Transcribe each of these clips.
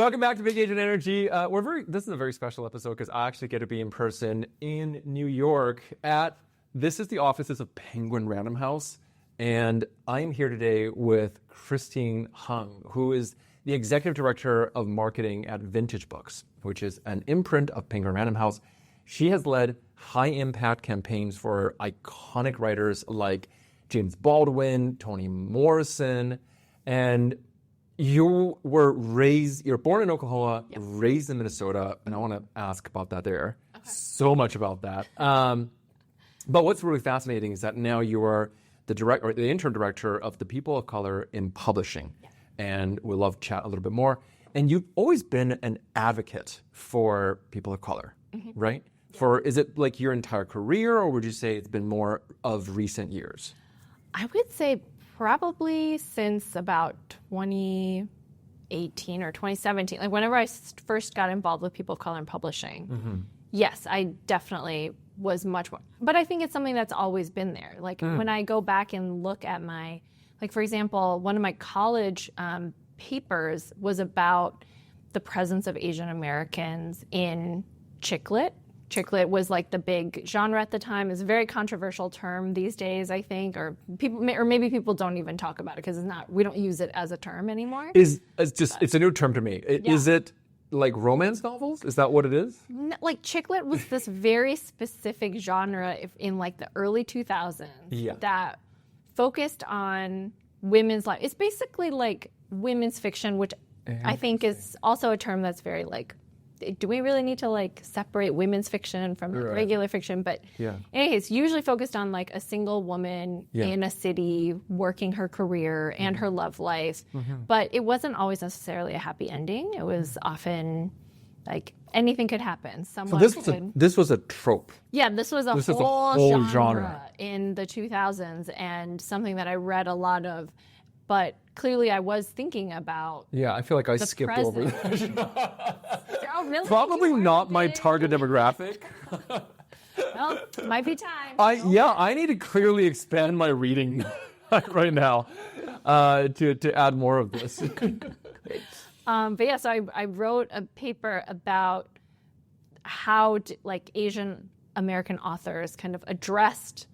Welcome back to Big Agent Energy. This is a very special episode because I actually get to be in person in New York this is the offices of Penguin Random House. And I am here today with Christine Hung, who is the executive director of marketing at Vintage Books, which is an imprint of Penguin Random House. She has led high-impact campaigns for iconic writers like James Baldwin, Toni Morrison, and you're born in Oklahoma, yep. Raised in Minnesota, and I want to ask about that there. Okay. So much about that. But what's really fascinating is that now you are the interim director of the People of Color in Publishing. Yeah. And we'd love to chat a little bit more. And you've always been an advocate for people of color, right? Yeah. Is it like your entire career, or would you say it's been more of recent years? I would say probably since about 2018 or 2017, like whenever I first got involved with People of Color in Publishing, yes, I definitely was much more. But I think it's something that's always been there. Like when I go back and look at for example, one of my college papers was about the presence of Asian Americans in chick lit. Chick lit was like the big genre at the time. It's a very controversial term these days, I think, or maybe people don't even talk about it because we don't use it as a term anymore. It's a new term to me. Yeah. Is it like romance novels? Is that what it is? No, like chick lit was this very specific genre in like the early 2000s that focused on women's life. It's basically like women's fiction, which I think is also a term that's very like, do we really need to like separate women's fiction from regular fiction? But anyway, it's usually focused on like a single woman in a city working her career and her love life. But it wasn't always necessarily a happy ending. It was often like anything could happen. This was a trope. Yeah, this was a whole genre in the 2000s, and something that I read a lot of. But clearly I was thinking about. Yeah, I feel like I skipped over that. Oh, really? Probably not my target demographic. Well, might be time. I need to clearly expand my reading right now to add more of this. But yeah, so I wrote a paper about how Asian American authors kind of addressed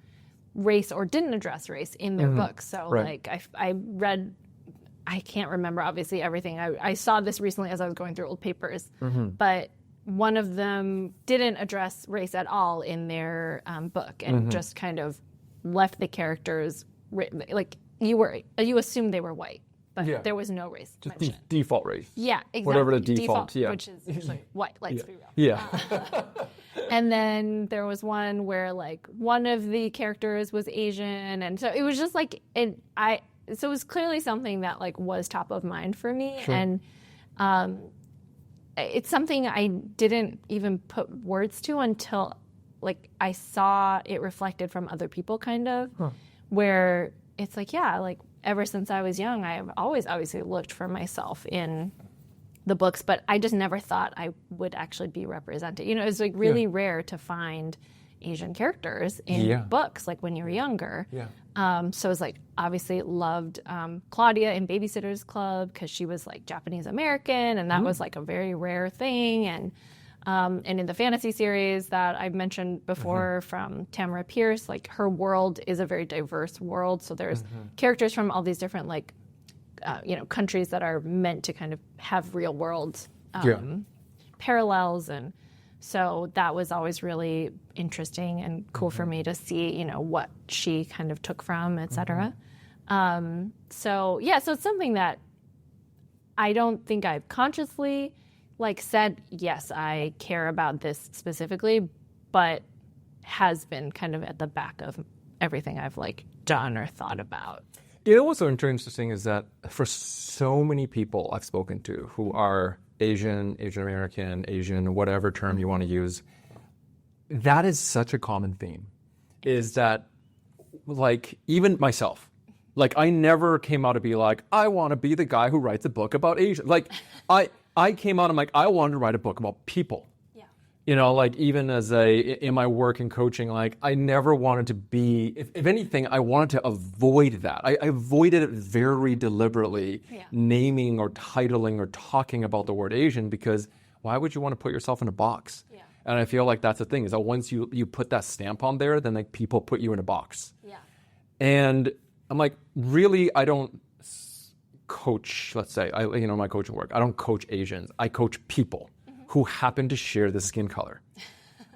race or didn't address race in their books. So I read, I can't remember obviously everything. I saw this recently as I was going through old papers, but one of them didn't address race at all in their book and just kind of left the characters, like you assumed they were white, but there was no race mentioned. Default race. Yeah, exactly. Whatever the default, which is usually white, let's be real. Yeah. And then there was one where like one of the characters was Asian, and so it was just like so it was clearly something that like was top of mind for me, and it's something I didn't even put words to until like I saw it reflected from other people, kind of, where it's like like ever since I was young, I've always obviously looked for myself in the books, but I just never thought I would actually be represented. It's like really rare to find Asian characters in books, like when you're younger. So it's like obviously loved Claudia in Babysitter's Club because she was like Japanese American, and that was like a very rare thing. And in the fantasy series that I've mentioned before from Tamara Pierce, like her world is a very diverse world. So there's characters from all these different like countries that are meant to kind of have real world parallels, and so that was always really interesting and cool for me to see, what she kind of took from, et cetera. So it's something that I don't think I've consciously said, yes, I care about this specifically, but has been kind of at the back of everything I've done or thought about. What's so interesting is that for so many people I've spoken to who are Asian American, Asian, whatever term you want to use, that is such a common theme, is that even myself, I never came out to be I want to be the guy who writes a book about Asia. I came out, I'm I wanted to write a book about people. Like even in my work and coaching, like I never wanted to be, if anything, I wanted to avoid that. I avoided it very deliberately, naming or titling or talking about the word Asian, because why would you want to put yourself in a box? Yeah. And I feel like that's the thing, is that once you put that stamp on there, then like people put you in a box. Yeah. And I'm like, really, I don't coach, let's say, my coaching work, I don't coach Asians. I coach people who happen to share the skin color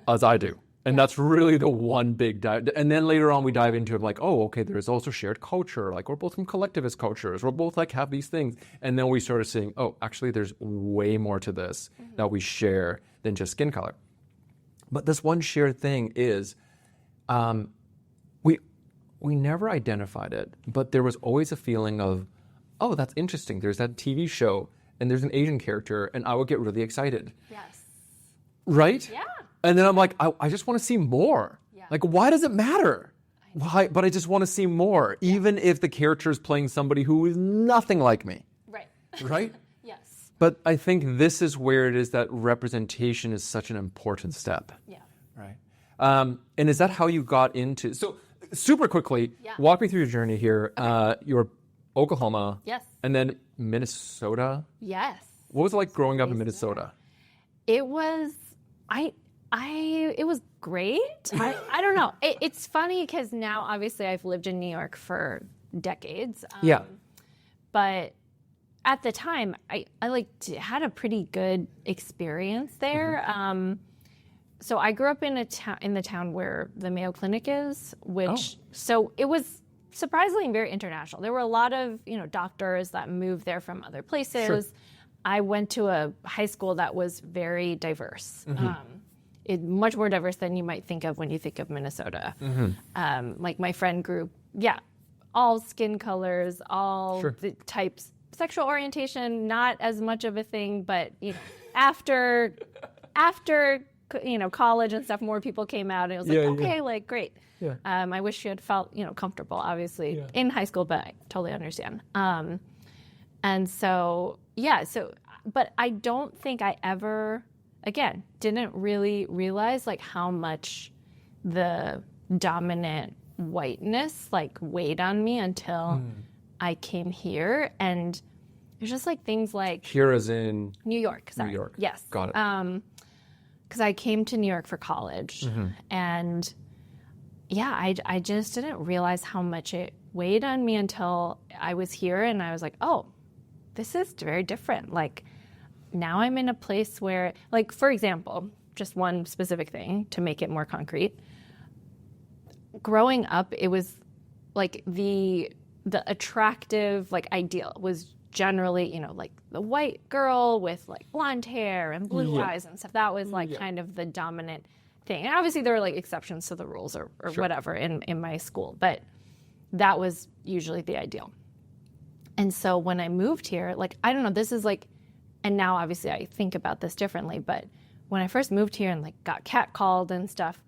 as I do. And that's really the one big dive. And then later on we dive into it like, oh, okay, there's also shared culture. Like we're both from collectivist cultures. We're both like have these things. And then we started seeing, oh, actually there's way more to this that we share than just skin color. But this one shared thing is we never identified it, but there was always a feeling of, oh, that's interesting. There's that TV show and there's an Asian character, and I would get really excited. Yes. Right? Yeah. And then I'm like, I just want to see more. Yeah. Like, why does it matter? Why? But I just want to see more, even if the character is playing somebody who is nothing like me. Right. Right? Yes. But I think this is where it is that representation is such an important step. Yeah. Right. And is that how you got into? So super quickly, walk me through your journey here. You're Oklahoma. Yes. And then Minnesota. Yes. What was it like growing up in Minnesota? It was, it was great. I don't know. It's funny because now obviously I've lived in New York for decades. But at the time I had a pretty good experience there. So I grew up in the town where the Mayo Clinic is, so it was surprisingly very international. There were a lot of, doctors that moved there from other places. Sure. I went to a high school that was very diverse. Much more diverse than you might think of when you think of Minnesota. Like my friend group, all skin colors, all the types, sexual orientation, not as much of a thing, but after college and stuff, more people came out, and it was okay, like great. Yeah. I wish you had felt, comfortable, obviously, in high school, but I totally understand. And so, but I don't think I ever, again, didn't really realize like how much the dominant whiteness like weighed on me until I came here. And it's just like things like... Here as in... New York, sorry. New York. Yes. Got it. Because I came to New York for college, and I just didn't realize how much it weighed on me until I was here, and I was like, oh, this is very different. Like, now I'm in a place where, like, for example, just one specific thing to make it more concrete. Growing up, it was like the attractive, like, ideal was generally, like the white girl with like blonde hair and blue eyes and stuff. That was like kind of the dominant thing. And obviously there were like exceptions to the rules or whatever in my school, but that was usually the ideal. And so when I moved here, like, I don't know, this is like, and now obviously I think about this differently, but when I first moved here and like got catcalled and stuff,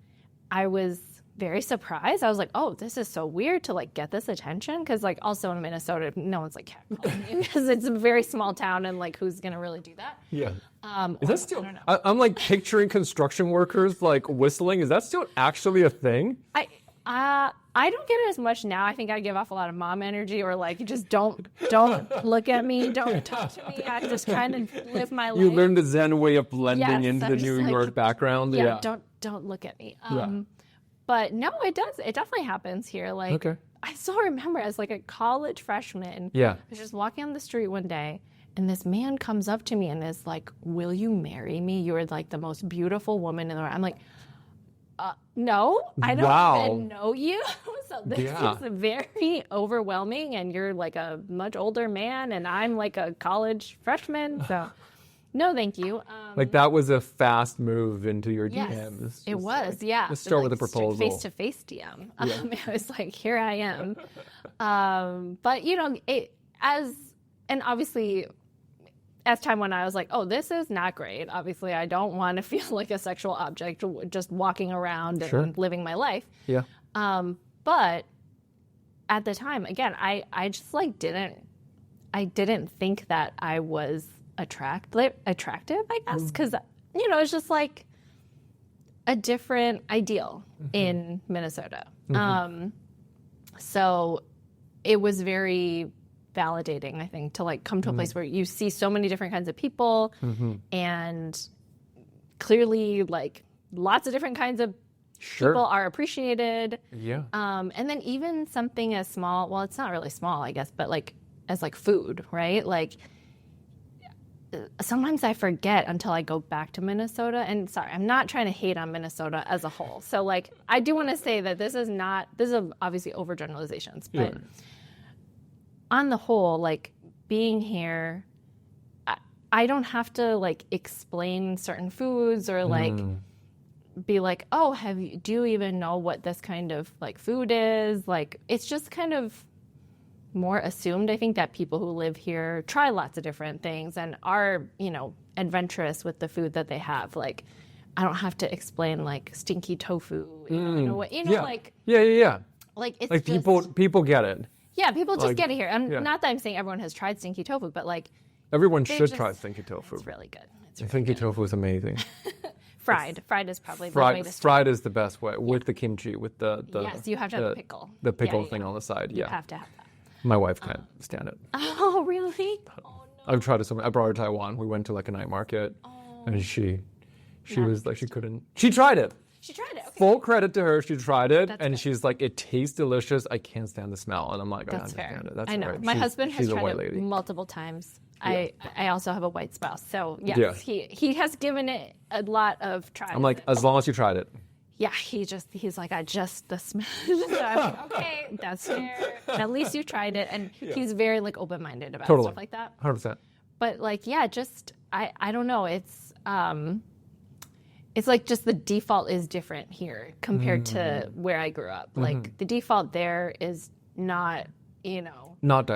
I was very surprised. I was like, oh, this is so weird to like get this attention, because like also in Minnesota no one's like catcalling you because it's a very small town, and like who's gonna really do that? Is that still, I'm like picturing construction workers like whistling. Is that still actually a thing? I don't get it as much now. I think I give off a lot of mom energy, or like just don't look at me, don't talk to me. I just kind of live my life. You learned the Zen way of blending into the New York background. Don't look at me. But no, it does. It definitely happens here. Like, I still remember as like a college freshman, I was just walking on the street one day, and this man comes up to me and is like, "Will you marry me? You're like the most beautiful woman in the world." I'm like, no, I don't even know you. So this is very overwhelming, and you're like a much older man, and I'm like a college freshman. So no, thank you. Like that was a fast move into your DMs. It was, like, let's start with a proposal. Face-to-face DM. It was like, here I am. But and obviously as time went on, I was like, oh, this is not great. Obviously, I don't want to feel like a sexual object just walking around and living my life. Yeah. But at the time, again, I just like didn't think that I was attractive, I guess, because it's just like a different ideal in Minnesota. So it was very validating, I think, to like come to a place where you see so many different kinds of people and clearly like lots of different kinds of people are appreciated. Yeah. And then even something as small, well, it's not really small, I guess, but like as like food, right? Like sometimes I forget until I go back to Minnesota. And sorry, I'm not trying to hate on Minnesota as a whole. So like, I do want to say that this is obviously overgeneralizations, but on the whole, like being here, I don't have to like explain certain foods or like be like, oh, do you even know what this kind of like food is? Like, it's just kind of more assumed, I think, that people who live here try lots of different things and are, adventurous with the food that they have. Like, I don't have to explain like stinky tofu, like Yeah. like it's Like just, people get it. yeah, people just like, get it here. And not that I'm saying everyone has tried stinky tofu, but like Everyone should try stinky tofu. it's really good. Stinky tofu is amazing. Fried is probably the way to start. Fried is the best way with the kimchi, with the yes, you have to have the pickle. The pickle thing on the side. You have to have that. My wife can't stand it. Oh, really? Oh, no. I've tried it so much. I brought her to Taiwan. We went to like a night market, and she was like, she couldn't. She tried it. She tried it. Okay. Full credit to her. She tried it, and good. she's like, it tastes delicious. I can't stand the smell, and I'm like, I That's fair. understand it. That's I know. right. My husband has she's a tried white it lady. multiple times. I also have a white spouse, so yes, he has given it a lot of tries. I'm like, as long as you tried it. Yeah, he's like, the smell. So I'm like, okay, that's fair. At least you tried it, and he's very like open-minded about stuff like that. 100%. But like, just I don't know. It's like just the default is different here compared to where I grew up. Like the default there is not, not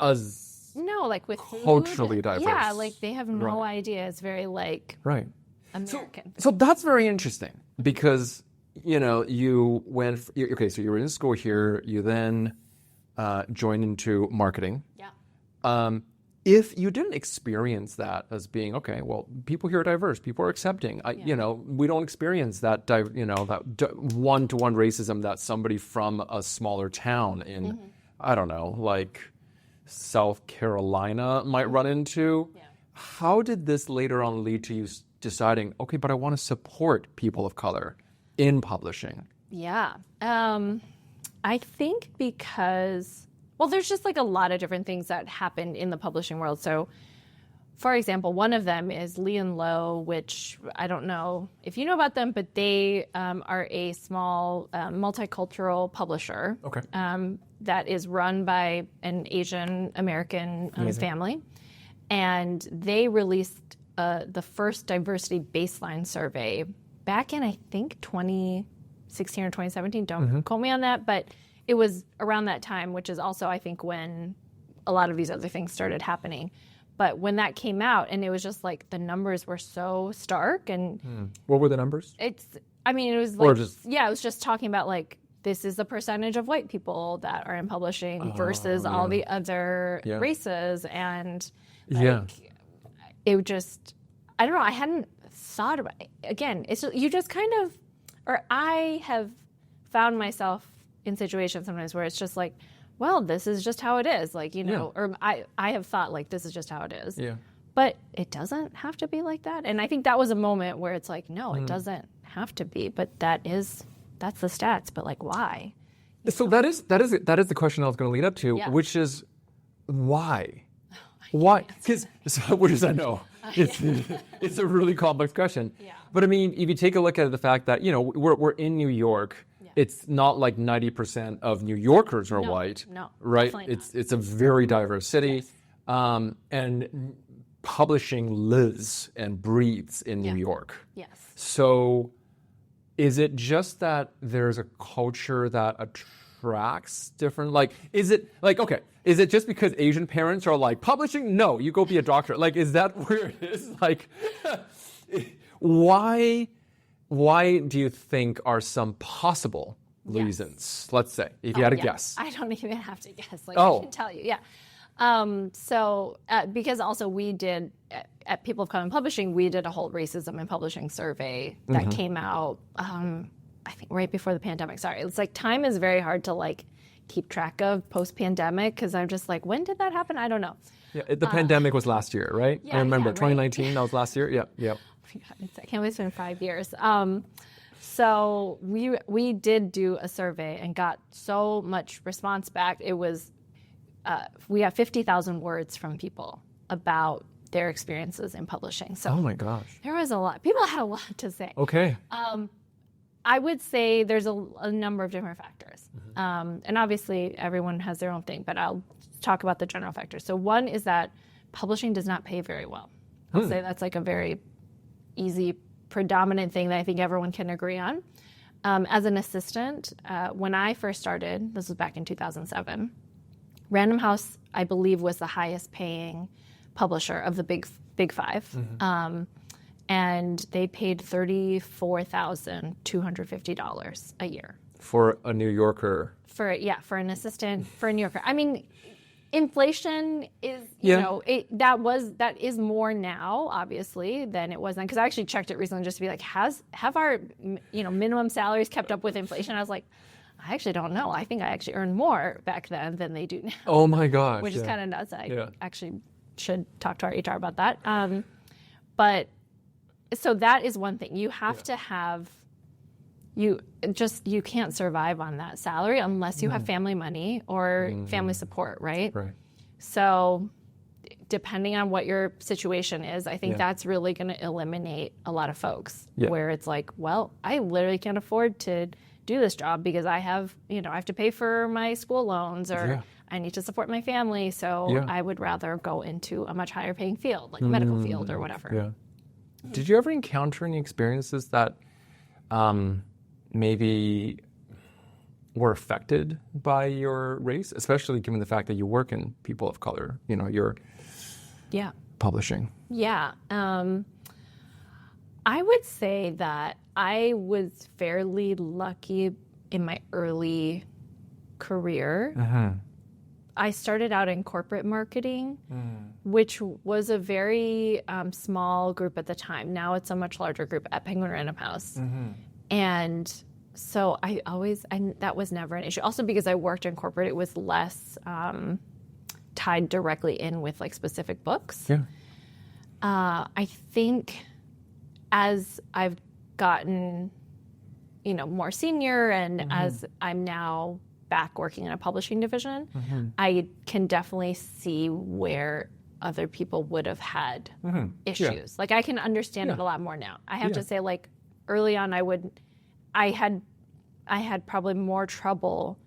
as no, like with food, culturally diverse. Yeah, like they have no idea. It's very like American. So that's very interesting because you went. So you were in school here. You then joined into marketing. Yeah. If you didn't experience that as being okay, well, people here are diverse. People are accepting. We don't experience that. That one-to-one racism that somebody from a smaller town in, I don't know, like South Carolina might run into. Yeah. How did this later on lead to you deciding, okay, but I want to support people of color in publishing? Yeah. I think because, well, there's just like a lot of different things that happened in the publishing world. So, for example, one of them is Lee and Low, which I don't know if you know about them, but they are a small multicultural publisher that is run by an Asian American family. And they released the first diversity baseline survey back in, I think, 2016 or 2017. Don't quote me on that, but it was around that time, which is also, I think, when a lot of these other things started happening. But when that came out, and it was just like the numbers were so stark. And what were the numbers? it was like, it was just talking about like, this is the percentage of white people that are in publishing versus all the other races. And it just, I don't know, I hadn't thought about it. Again, it's just, you just kind of, or I have found myself in situations sometimes where it's just like, well, this is just how it is. Like, or I have thought like, this is just how it is. Yeah. But it doesn't have to be like that. And I think that was a moment where it's like, no, it doesn't have to be, but that's the stats, but like, why? So that is the question I was going to lead up to, which is why? Why? Because which is I know it's a really complex question. Yeah. But I mean, if you take a look at the fact that we're in New York, it's not like 90% of New Yorkers are white. No, right? It's a very diverse city, and publishing lives and breathes in New York. Yes. So, is it just that there's a culture that attracts different? Like, is it like Is it just because Asian parents are like publishing? No, you go be a doctor. Like, is that where it is? Like, why do you think are some possible reasons? Let's say, if you had a guess. I don't even have to guess. Like, I can tell you. Yeah. So because also we did at People of Color in Publishing, we did a whole racism in publishing survey that came out, I think right before the pandemic. Sorry. It's like time is very hard to like keep track of post-pandemic because I'm just like, when did that happen? I don't know. Yeah, the pandemic was last year, right? Yeah, I remember 2019, right. That was last year. Yep. Oh my God, I can't believe it's been 5 years. So we did do a survey and got so much response back. It was, we got 50,000 words from people about their experiences in publishing. So Oh my gosh. there was a lot. People had a lot to say. Okay. I would say there's a number of different factors. And obviously everyone has their own thing, but I'll talk about the general factors. So one is that publishing does not pay very well. I'll say that's like a very easy, predominant thing that I think everyone can agree on. As an assistant, when I first started, this was back in 2007, Random House, I believe, was the highest paying publisher of the big five. And they paid $34,250 a year. For a New Yorker. For an assistant, for a New Yorker. I mean, inflation is, you know, that is more now, obviously, than it was then. Because I actually checked it recently just to be like, have our, minimum salaries kept up with inflation? I was like, I actually don't know. I think I actually earned more back then than they do now. Oh my gosh. Which is kind of nuts. I actually should talk to our HR about that. But so that is one thing. You have to have, you can't survive on that salary unless you have family money or family support, right? Right. So depending on what your situation is, I think that's really going to eliminate a lot of folks where it's like, well, I literally can't afford to do this job because I have to pay for my school loans or I need to support my family. So I would rather go into a much higher paying field, like medical field or whatever. Yeah. Did you ever encounter any experiences that maybe were affected by your race, especially given the fact that you work in People of Color, you're publishing? Yeah. I would say that I was fairly lucky in my early career. I started out in corporate marketing, which was a very small group at the time. Now it's a much larger group at Penguin Random House. And so that was never an issue. Also because I worked in corporate, it was less tied directly in with like specific books. Yeah. I think as I've gotten, more senior and as I'm now back working in a publishing division, I can definitely see where other people would have had issues. Like I can understand it a lot more now. I have to say, like early on, I had probably more trouble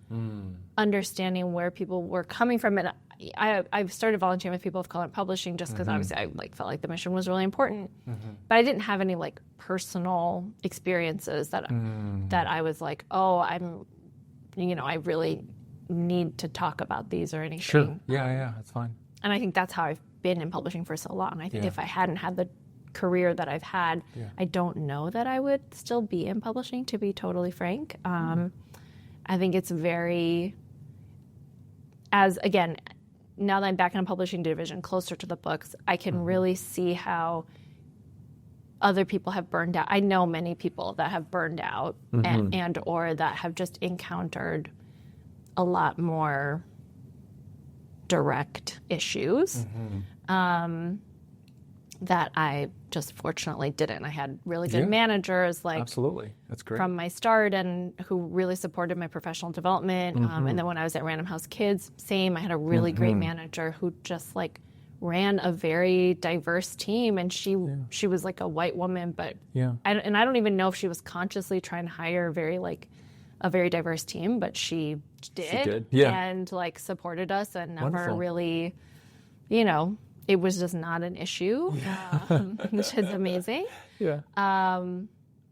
understanding where people were coming from, and I started volunteering with People of Color in Publishing just because obviously I felt like the mission was really important, but I didn't have any like personal experiences that I was like, oh, I really need to talk about these or anything. Sure. Yeah, that's fine. And I think that's how I've been in publishing for so long. I think if I hadn't had the career that I've had, I don't know that I would still be in publishing, to be totally frank. I think it's again, now that I'm back in a publishing division closer to the books, I can really see how other people have burned out. I know many people that have burned out and or that have just encountered a lot more direct issues that I just fortunately didn't. I had really good managers, like absolutely, that's great, from my start, and who really supported my professional development. And then when I was at Random House Kids, same. I had a really great manager who just like ran a very diverse team, and she was like a white woman, but I don't even know if she was consciously trying to hire a very diverse team, but she did. And like supported us and never really, it was just not an issue, which is amazing. And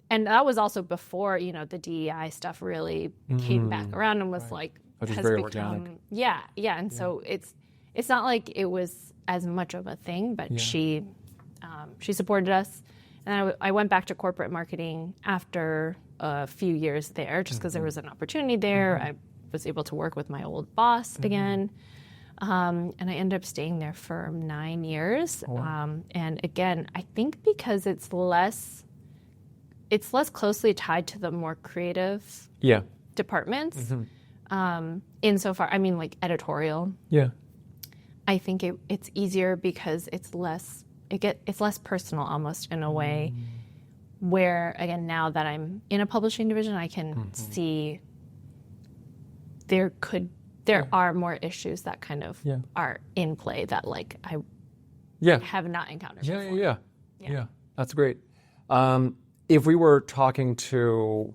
that was also before, the DEI stuff really came back around and was like, has very become, organic. And so it's not like it was as much of a thing, but she supported us. And I went back to corporate marketing after a few years there, just because there was an opportunity there. I was able to work with my old boss again. And I ended up staying there for 9 years. Oh, wow. And again, I think because it's less closely tied to the more creative departments. Insofar, I mean, like editorial. Yeah. I think it's easier because it's less personal almost in a way where, again, now that I'm in a publishing division, I can see there are more issues that kind of are in play that like I have not encountered before. Yeah. That's great. If we were talking to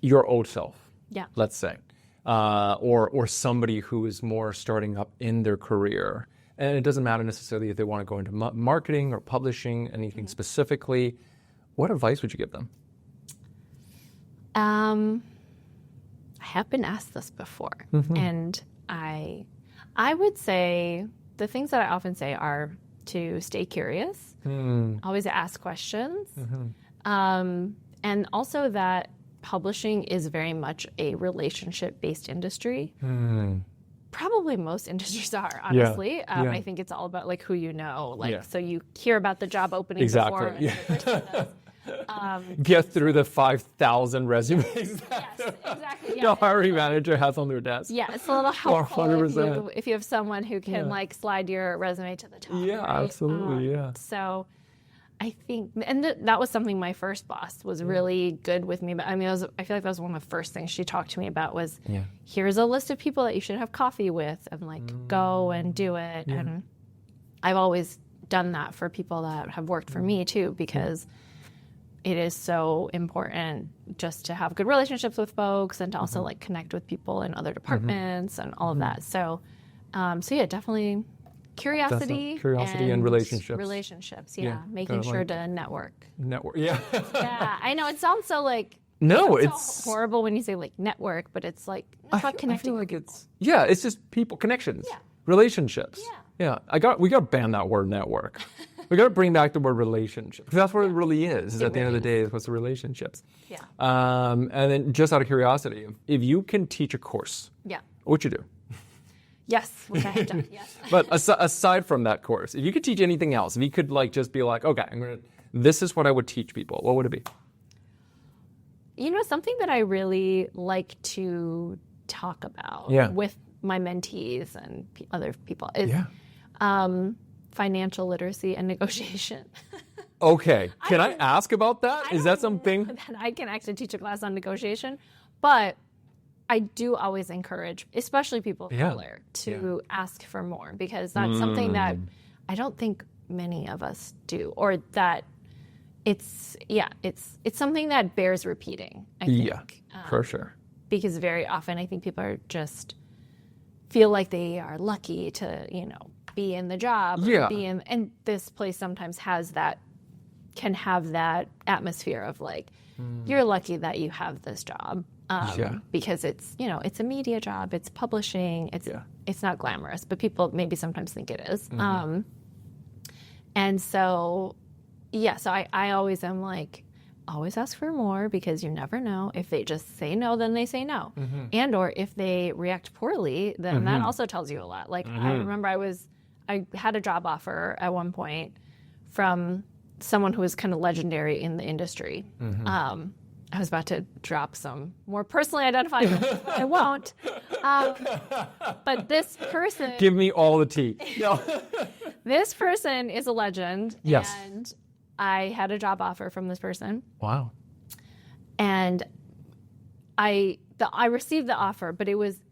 your old self, let's say, or somebody who is more starting up in their career, and it doesn't matter necessarily if they want to go into marketing or publishing, anything specifically, what advice would you give them? I have been asked this before, and I would say the things that I often say are to stay curious, always ask questions, and also that publishing is very much a relationship-based industry. Probably most industries are, honestly. I think it's all about like who you know. So you hear about the job opening before another person does. Get through the 5,000 resumes exactly. the hiring manager has on their desk. Yeah, it's a little helpful 100%. if you have someone who can like slide your resume to the top. Yeah, right? absolutely. So I think, and that was something my first boss was really good with me. But I mean, I feel like that was one of the first things she talked to me about was, here's a list of people that you should have coffee with, and like go and do it. And I've always done that for people that have worked for me too, because it is so important just to have good relationships with folks and to also like connect with people in other departments and all of that. So yeah, definitely curiosity and relationships. Making sure to network. Yeah. I know it sounds so like it's so horrible when you say like network, but it's like about connecting. I feel like it's just people, connections, relationships. Yeah, we got to ban that word network. We got to bring back the word relationship, because that's what it really is at the end of the day, it's the relationships. And then just out of curiosity, if you can teach a course, what would you do? Yes, which I have done, yes. But aside from that course, if you could teach anything else, if you could like just be like, okay, this is what I would teach people, what would it be? You know, something that I really like to talk about with my mentees and other people is financial literacy and negotiation. Okay. Can I ask about that? Is that something? That I can actually teach a class on negotiation, but I do always encourage, especially people of color, to ask for more, because that's something that I don't think many of us do, or that it's something that bears repeating, I think. Yeah, for sure. Because very often I think people are just feel like they are lucky to, be in the job, and this place sometimes can have that atmosphere of like, you're lucky that you have this job, because it's, it's a media job, it's publishing, it's not glamorous, but people maybe sometimes think it is. And so, so I always am like, always ask for more, because you never know. If they just say no, then they say no. And or if they react poorly, then that also tells you a lot. Like I remember I had a job offer at one point from someone who was kind of legendary in the industry. I was about to drop some more personally identified, but I won't. But this person... Give me all the tea. This person is a legend. Yes. And I had a job offer from this person. Wow. And I received the offer, but it was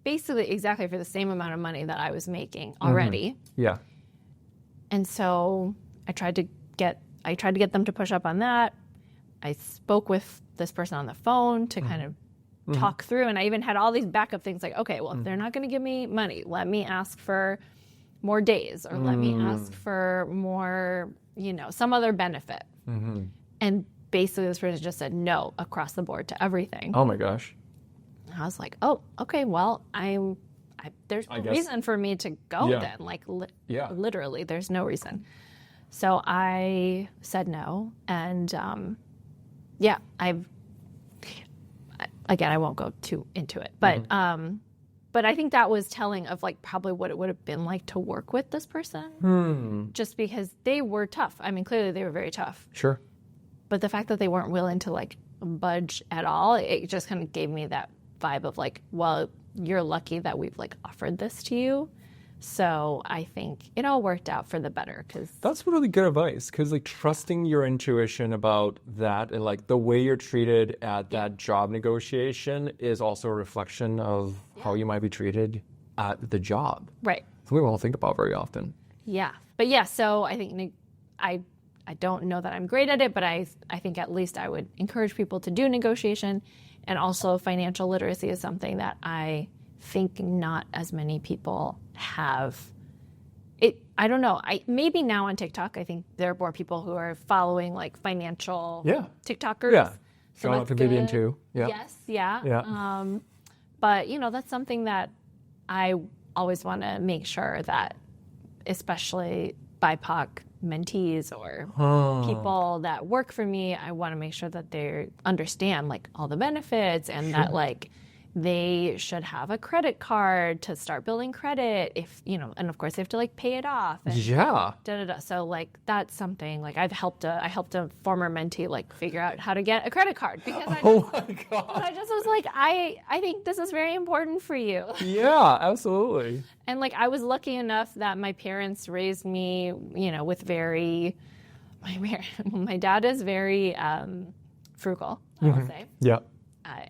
basically exactly for the same amount of money that I was making already. Yeah. And so I tried to get them to push up on that. I spoke with this person on the phone to kind of talk through, and I even had all these backup things like, okay, well, if they're not going to give me money, let me ask for more days, or let me ask for more, some other benefit. And basically this person just said no across the board to everything. Oh my gosh. I was like, oh, okay, well, there's no reason for me to go then. Like, literally, there's no reason. So I said no, and I won't go too into it, but But I think that was telling of like probably what it would have been like to work with this person. Just because they were tough. I mean, clearly they were very tough. Sure. But the fact that they weren't willing to like budge at all, it just kind of gave me that vibe of like, well, you're lucky that we've like offered this to you. So I think it all worked out for the better. Because that's really good advice, because like trusting your intuition about that and like the way you're treated at that job negotiation is also a reflection of how you might be treated at the job. Right. So we won't think about very often. Yeah. But yeah, so I think I don't know that I'm great at it, but I think at least I would encourage people to do negotiation. And also financial literacy is something that I think not as many people have. I don't know. Maybe now on TikTok, I think there are more people who are following like financial TikTokers. Yeah. So Shout out to Vivian too. Yeah. Yes. Yeah. Yeah. But that's something that I always want to make sure that, especially BIPOC mentees or people that work for me, I want to make sure that they understand like all the benefits and that like they should have a credit card to start building credit if, and of course they have to like pay it off. And So like that's something like I helped a former mentee like figure out how to get a credit card because I just was like, I think this is very important for you. Yeah, absolutely. And like I was lucky enough that my parents raised me, with my dad is very frugal, I will say. Yeah.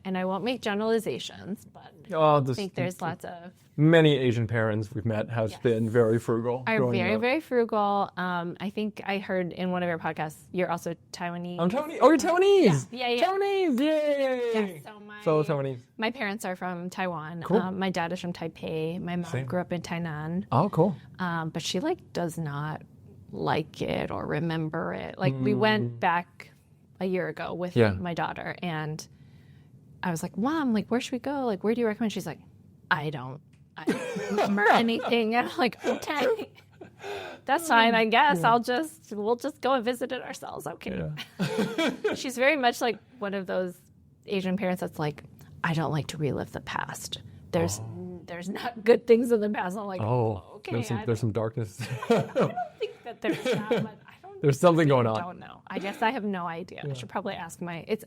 And I won't make generalizations, but I think there's lots of... Many Asian parents we've met have been very frugal. Are very, very frugal. I think I heard in one of your podcasts, you're also Taiwanese. I'm Toni. Oh, you're Taiwanese. Yeah. Taiwanese, yay! Yeah, Fellow Taiwanese. My parents are from Taiwan. Cool. My dad is from Taipei. My mom grew up in Tainan. Oh, cool. But she does not like it or remember it. Like we went back a year ago with my daughter, and I was like, Mom, like, where should we go? Like, where do you recommend? She's like, I don't remember anything. And I'm like, okay, that's fine, I guess. We'll just go and visit it ourselves. Okay. Yeah. She's very much like one of those Asian parents that's like, I don't like to relive the past. There's not good things in the past. I'm like, okay. There's some darkness. I don't think that there's that, but there's something going on. I don't know. I guess I have no idea. I should probably ask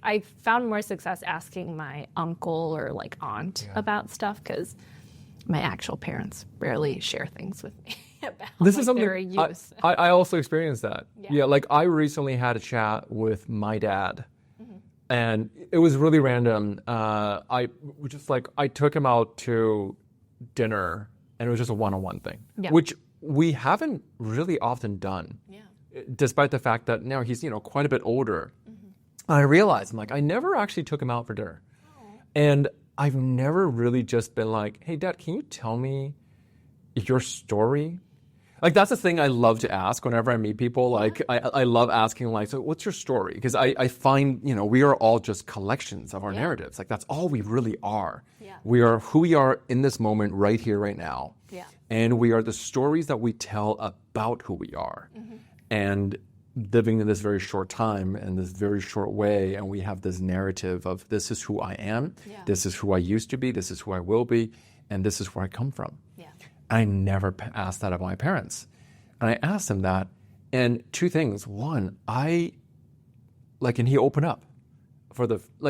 I found more success asking my uncle or like aunt about stuff because my actual parents rarely share things with me about this is something their use. I also experienced that. Yeah, like I recently had a chat with my dad. And it was really random. I took him out to dinner, and it was just a one-on-one thing, which we haven't really often done. Yeah. Despite the fact that now he's quite a bit older. I realized I never actually took him out for dinner, and I've never really just been like, "Hey, Dad, can you tell me your story?" Like that's the thing I love to ask whenever I meet people. Like I love asking like, so what's your story? Because I find, we are all just collections of our narratives. Like that's all we really are. Yeah. We are who we are in this moment right here, right now. Yeah. And we are the stories that we tell about who we are. And living in this very short time and this very short way, and we have this narrative of this is who I am, this is who I used to be, this is who I will be, and this is where I come from. Yeah. I never asked that of my parents. And I asked them that, and two things. One, and he opened up for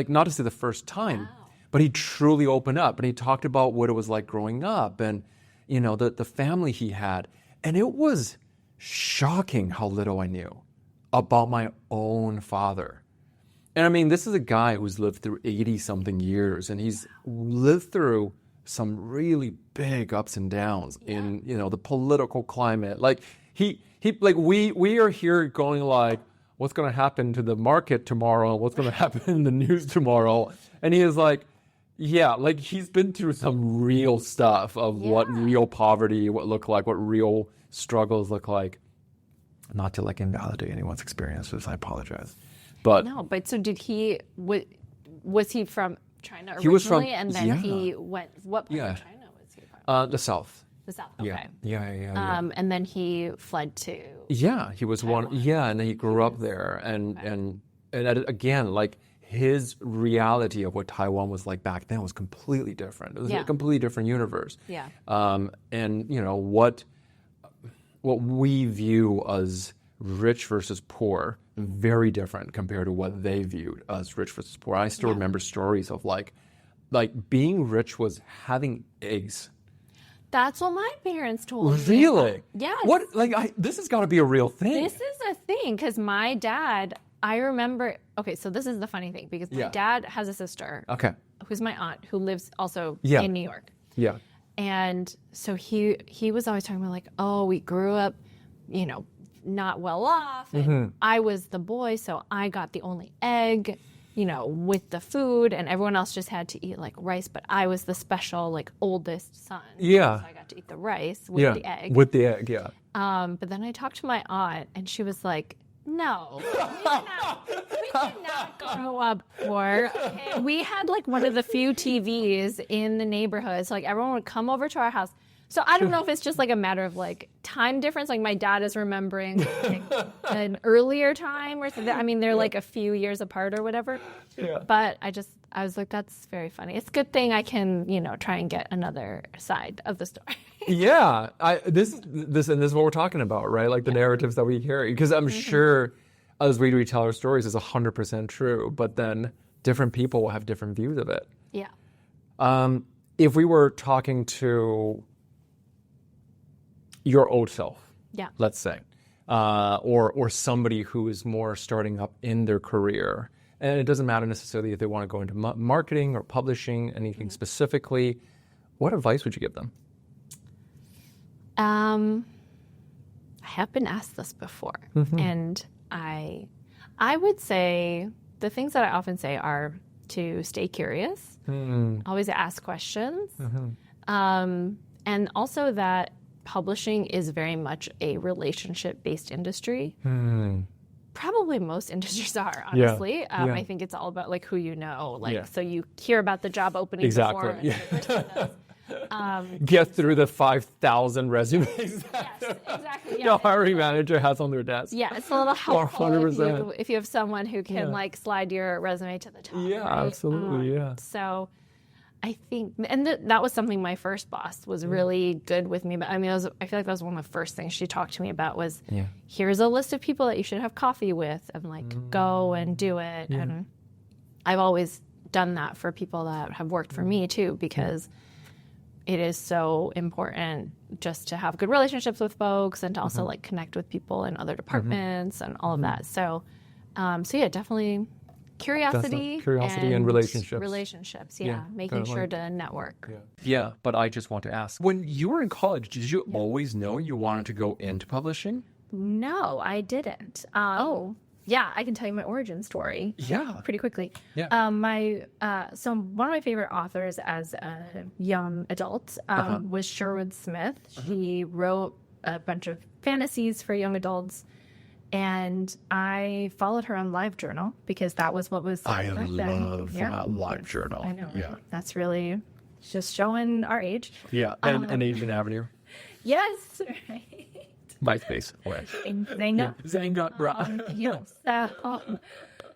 not to say the first time, but he truly opened up, and he talked about what it was like growing up and, the family he had. And it was shocking how little I knew about my own father. And I mean, this is a guy who's lived through 80-something years, and he's lived through some really big ups and downs in, the political climate. Like we are here going like, what's going to happen to the market tomorrow? What's going to happen in the news tomorrow? And he is like, he's been through some real stuff of what real poverty would look like, what real struggles look like. Not to invalidate anyone's experiences, I apologize. But no, but so did he, was he from China originally? He was from, and then he went, what part of China was he from? The South. The South, okay. Yeah. And then he fled to he was Taiwan. And then he grew up there. And again, his reality of what Taiwan was like back then was completely different. It was a completely different universe. Yeah. And what we view as rich versus poor, very different compared to what they viewed as rich versus poor. I still remember stories of like being rich was having eggs. That's what my parents told me. Really? Yes. What? This has got to be a real thing. This is a thing because my dad, I remember. Okay, so this is the funny thing because my dad has a sister. Okay. Who's my aunt who lives also in New York. Yeah. And so he was always talking about like, oh, we grew up, not well off. And I was the boy, so I got the only egg, with the food, and everyone else just had to eat like rice. But I was the special, like oldest son. Yeah. So I got to eat the rice with the egg. With the egg, yeah. But then I talked to my aunt, and she was like, no, we did not grow up poor. Okay? We had like one of the few TVs in the neighborhood. So like everyone would come over to our house. So I don't know if it's just like a matter of like time difference. Like my dad is remembering like, an earlier time or something. I mean, they're like a few years apart or whatever. Yeah. But I was like, that's very funny. It's a good thing I can, try and get another side of the story. Yeah, this is what we're talking about, right? Like the narratives that we carry, because I'm sure as we retell our stories is 100% true, but then different people will have different views of it. Yeah. If we were talking to your old self, let's say, or somebody who is more starting up in their career, and it doesn't matter necessarily if they want to go into marketing or publishing, anything specifically, what advice would you give them? I have been asked this before, and I would say the things that I often say are to stay curious, always ask questions, and also that publishing is very much a relationship-based industry. Probably most industries are, honestly. I think it's all about like who you know. So you hear about the job opening before. Get through the 5,000 resumes yes, exactly. the hiring manager has on their desk. Yeah, it's a little helpful 100%. if you have someone who can like slide your resume to the top. Yeah, right? absolutely. So I think, and that was something my first boss was really good with me. But I mean, I feel like that was one of the first things she talked to me about was, here's a list of people that you should have coffee with, and like go and do it. And I've always done that for people that have worked for me too, because it is so important just to have good relationships with folks and to also like connect with people in other departments and all of that. So, yeah, definitely curiosity and relationships. Making sure to network. Yeah, but I just want to ask, when you were in college, did you always know you wanted to go into publishing? No, I didn't. Yeah, I can tell you my origin story. Yeah, pretty quickly. Yeah. So one of my favorite authors as a young adult was Sherwood Smith. He wrote a bunch of fantasies for young adults, and I followed her on LiveJournal because that was what was. I love LiveJournal. I know. Yeah, that's really just showing our age. Yeah, and Asian Avenue. Yes. Right. MySpace. Zanga.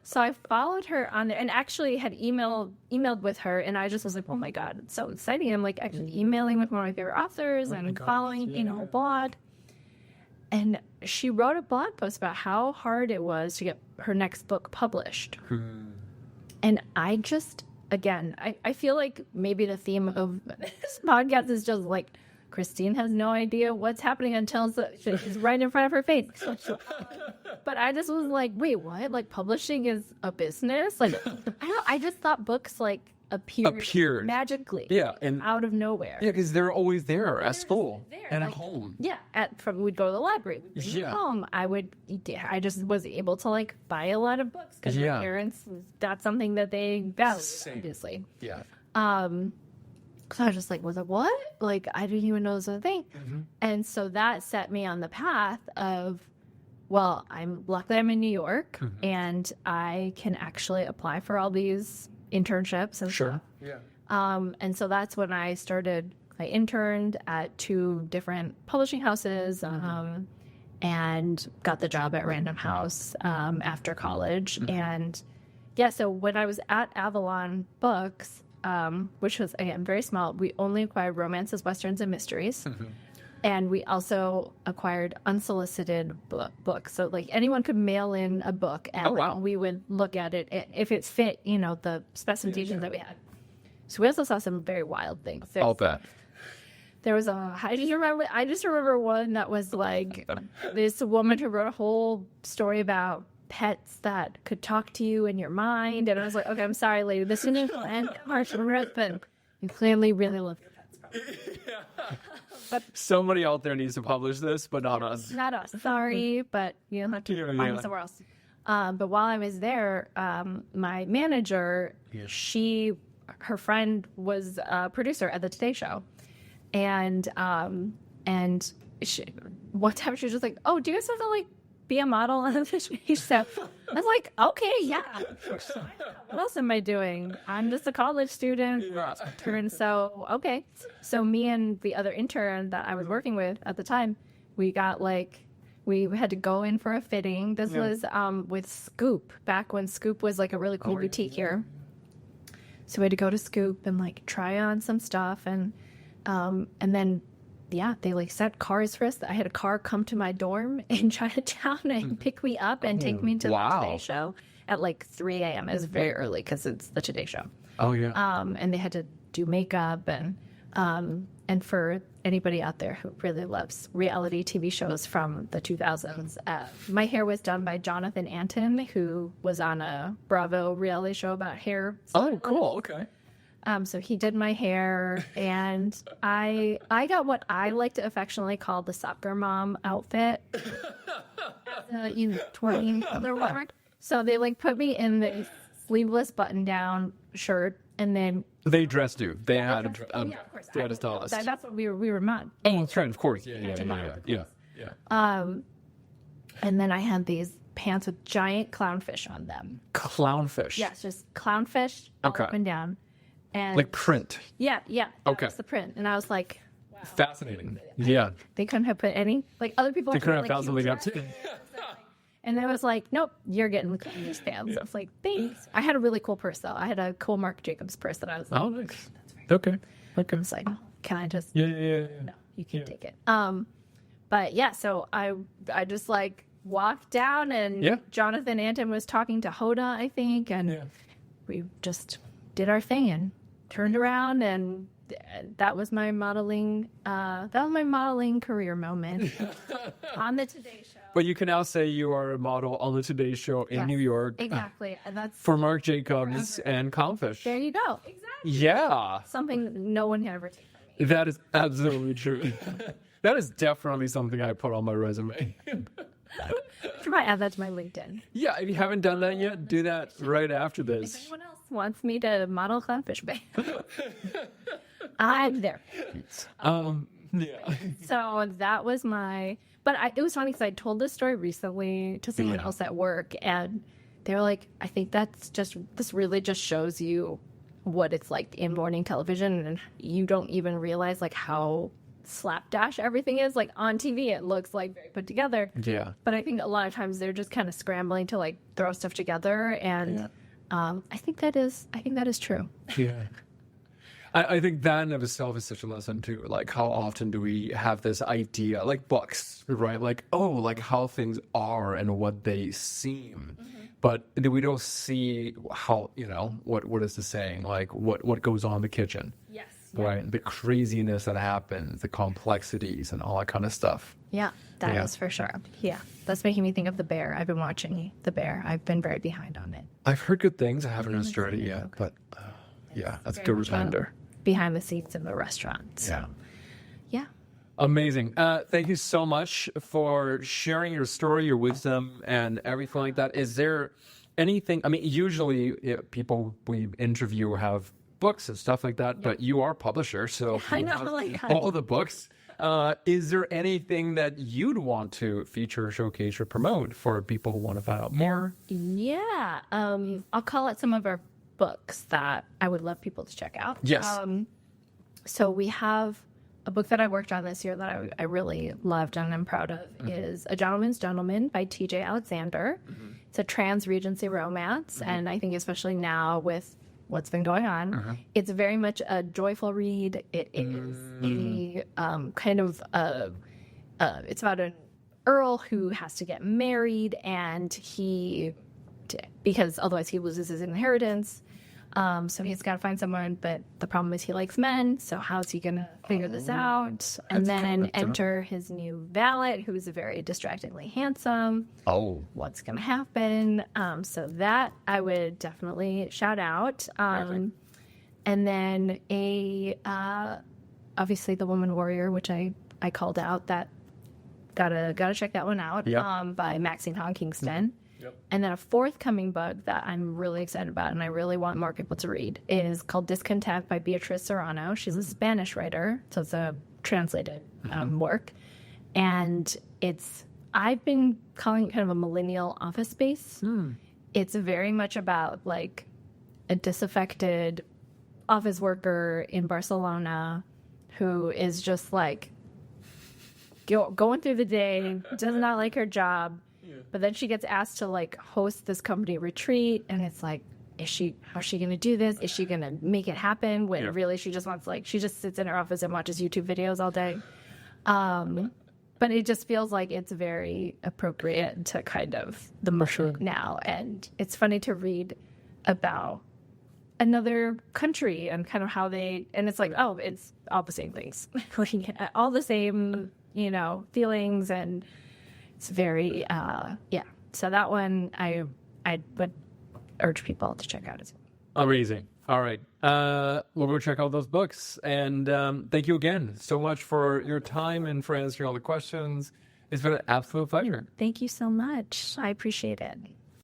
So I followed her on there and actually had emailed with her, and I just was like, oh my God, it's so exciting. I'm like actually emailing with one of my favorite authors and following, her blog. And she wrote a blog post about how hard it was to get her next book published. And I just, again, I feel like maybe the theme of this podcast is just like, Christine has no idea what's happening until it's right in front of her face. But I just was like, wait, what? Like publishing is a business? Like, I just thought books like appeared magically. Yeah, and out of nowhere. Yeah, because they're always there at school and at home. Yeah, we'd go to the library. We'd bring them home. I just was able to like buy a lot of books because my parents, that's something that they value, obviously. Yeah. So I was just like, was it what? Like, I didn't even know this was a thing. And so that set me on the path of, well, I'm luckily I'm in New York and I can actually apply for all these internships and stuff. Yeah. And so that's when I interned at 2 different publishing houses and got the job at Random House after college. And yeah, so when I was at Avalon Books, which was, again, very small, we only acquired romances, westerns, and mysteries. And we also acquired unsolicited books. So, like, anyone could mail in a book. And we would look at it if it fit, the specifications that we had. So we also saw some very wild things. I'll bet. There was I just remember one that was like this woman who wrote a whole story about pets that could talk to you in your mind. And I was like, okay, I'm sorry, lady. This is an commercial husband. You clearly really love your pets. But somebody out there needs to publish this, but not us. Not us. Sorry, but you'll have to find somewhere else. But while I was there, my manager, her friend was a producer at the Today Show. And one time she was just like, oh, do you guys have to like be a model on the Today Show? I was like, okay, yeah. What else am I doing? I'm just a college student. And so, okay. So me and the other intern that I was working with at the time, we got we had to go in for a fitting. This was with Scoop, back when Scoop was like a really cool boutique here. So we had to go to Scoop and like try on some stuff and then, they like sent cars for us. I had a car come to my dorm in Chinatown and pick me up and take me to the Today Show at like 3 a.m. It was very early because it's the Today Show. Oh yeah. And they had to do makeup and for anybody out there who really loves reality TV shows from the 2000s, my hair was done by Jonathan Anton, who was on a Bravo reality show about hair. Oh, cool. Okay. So he did my hair, and I got what I like to affectionately call the soccer mom outfit. 20 or whatever. So they like put me in the sleeveless button-down shirt, and then they dressed you. They had of course. They had a stylist. That's what we were mod. Oh, that's right. Of course. Yeah. And then I had these pants with giant clownfish on them. Clownfish. Yes, just clownfish up and down. And like print. Yeah. Okay. That's the print. And I was like, wow. Fascinating. Yeah. They couldn't have put any, like other people. They couldn't have found something up to. And I was like, nope, you're getting the cleanest pants. Yeah. I was like, thanks. I had a really cool purse though. I had a cool Marc Jacobs purse that I was like, oh, nice. That's very okay. I was like, can I just? Yeah. No, you can't take it. But yeah, so I just like walked down and Jonathan Anton was talking to Hoda, I think, and we just did our thing and turned around, and that was my modeling. That was my modeling career moment on the Today Show. But you can now say you are a model on the Today Show in New York. Exactly, and that's for Marc Jacobs and Clownfish. There you go. Exactly. Yeah. Something no one can ever take from me. That is absolutely true. That is definitely something I put on my resume. I might add that to my LinkedIn. Yeah, if you haven't done that yet, do that right after this. If anyone else wants me to model Clownfish Bay, I'm there. Yeah. So that was but it was funny because I told this story recently to someone else at work, and they were like, I think this really just shows you what it's like in morning television, and you don't even realize like how slapdash everything is. Like on TV it looks like very put together, but I think a lot of times they're just kind of scrambling to like throw stuff together, and I think that is true. I think that in of itself is such a lesson too. Like how often do we have this idea, like books, right? Like, oh, like how things are and what they seem, but we don't see how, what is the saying? Like what goes on in the kitchen. Yes. Right, the craziness that happens, the complexities, and all that kind of stuff. Yeah, that is for sure. Yeah, that's making me think of The Bear. I've been watching The Bear. I've been very behind on it. I've heard good things. I haven't started it yet, but that's a good reminder. Behind the scenes in the restaurant. So. Yeah. Amazing. Thank you so much for sharing your story, your wisdom, and everything like that. Is there anything? I mean, usually people we interview have books and stuff like that, but you are a publisher, so I know, all the books. Is there anything that you'd want to feature, showcase, or promote for people who want to find out more? Yeah, I'll call it some of our books that I would love people to check out. Yes. So we have a book that I worked on this year that I really loved and I'm proud of is A Gentleman's Gentleman by T.J. Alexander. it's a trans Regency romance, and I think especially now with what's been going on, it's very much a joyful read. It is a kind of it's about an earl who has to get married, and because otherwise he loses his inheritance. So he's got to find someone, but the problem is he likes men. So how's he going to figure this out? And then enter his new valet, who's very distractingly handsome. Oh. What's going to happen? So that I would definitely shout out. And then obviously The Woman Warrior, which I called out, that gotta check that one out, by Maxine Hong Kingston. And then a forthcoming book that I'm really excited about and I really want more people to read is called Discontent by Beatriz Serrano. She's a Spanish writer, so it's a translated work. And I've been calling it kind of a millennial office space. It's very much about like a disaffected office worker in Barcelona who is just like going through the day, does not like her job. But then she gets asked to like host this company retreat, and it's like, how's she going to do this? Is she going to make it happen? When really she just wants she just sits in her office and watches YouTube videos all day. But it just feels like it's very appropriate to kind of the moment now. And it's funny to read about another country and kind of how and it's like, oh, it's all the same things. All the same, feelings, and it's very, So that one I would urge people to check out as well. Amazing. All right. We'll go check out those books. And thank you again so much for your time and for answering all the questions. It's been an absolute pleasure. Thank you so much. I appreciate it.